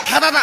닫아다.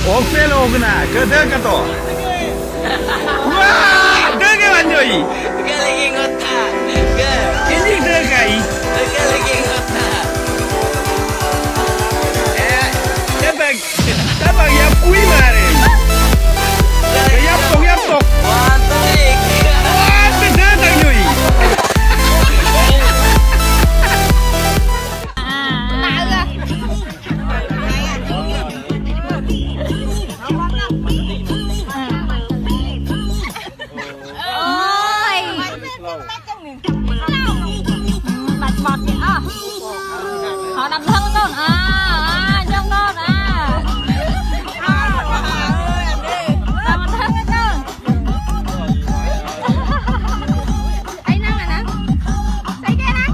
옥셀로 오구나. 그들 또. 와, 너게 완전히. Cái lagi ngotak. 인생 들어가이. Cái lagi ngotak. 대박, 야, 뿌이 말해. 얍독. Wantik. 와, 대단 요이. bọt kìa họ đập thân con trong con đập thân cái con ấy năng này nè xây cái nè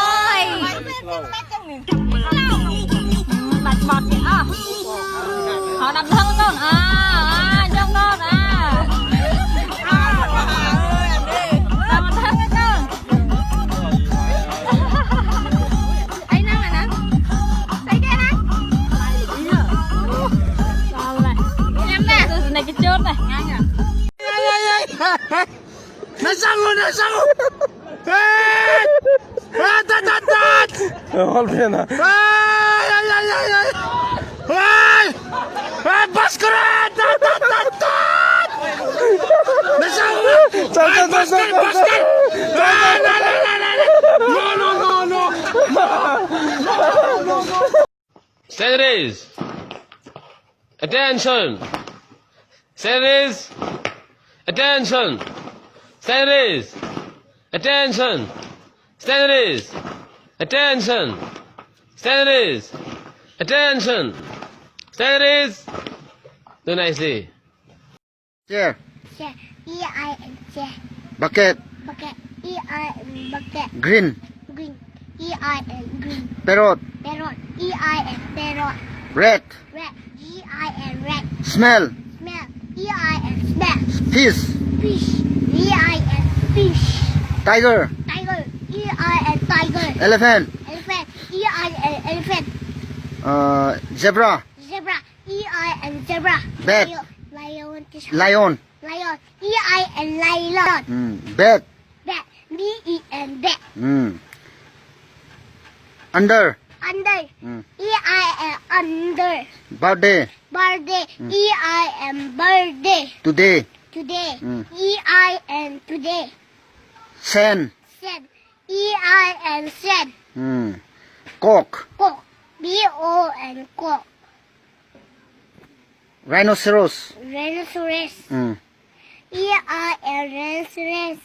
ôi bạch bọt kìa họ đập thân con trong con này cái chốt này nó sang 헐피나 바스크라 Series, attention. Series, attention. Series, attention. Series, attention. Series, attention. Series. Do nicely. chair Chair. E-I-N chair. bucket Bucket. E-I-N bucket. green Green. E-I-N green. parrot Parrot. E-I-N parrot. rat Rat. G-I-N rat. smell Smell. E-I-N smell. fish Fish. E-I-N fish. tiger Tiger. E-I-N tiger. elephant Elephant. E-I-N elephant. zebra Zebra. E-I-N zebra. Bat. Lion. lion Lion. E-I-N lion. bat Bat. B-E-N bat. under Under. E-I-N under. birthday Birthday. E-I-N birthday. today Today. E-I-N today. sand Sand. E-I-N sand. cock Cock. B-O-N cock. rhinoceros Rhinoceros. E-I-N rhinoceros.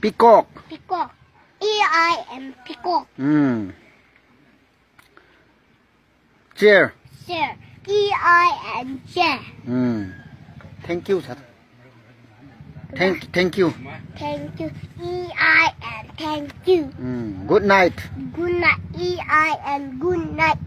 peacock Peacock. peacock. E-I and peacock. chair. Chair. E-I and chair. thank you sir. thank you. Thank you. E-I and thank you. good night. Good night. E-I and good night.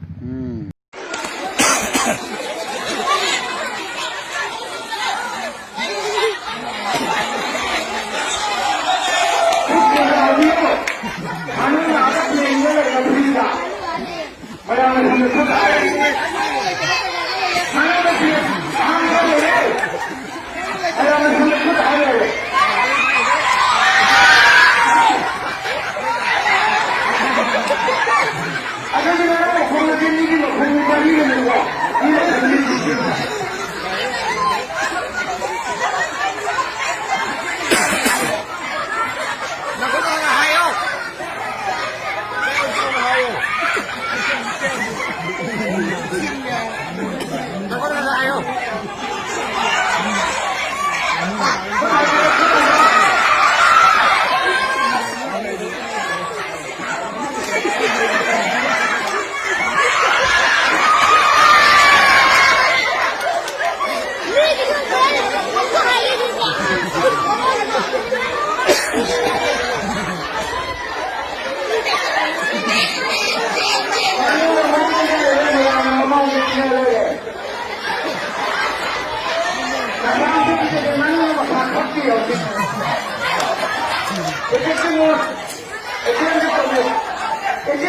It's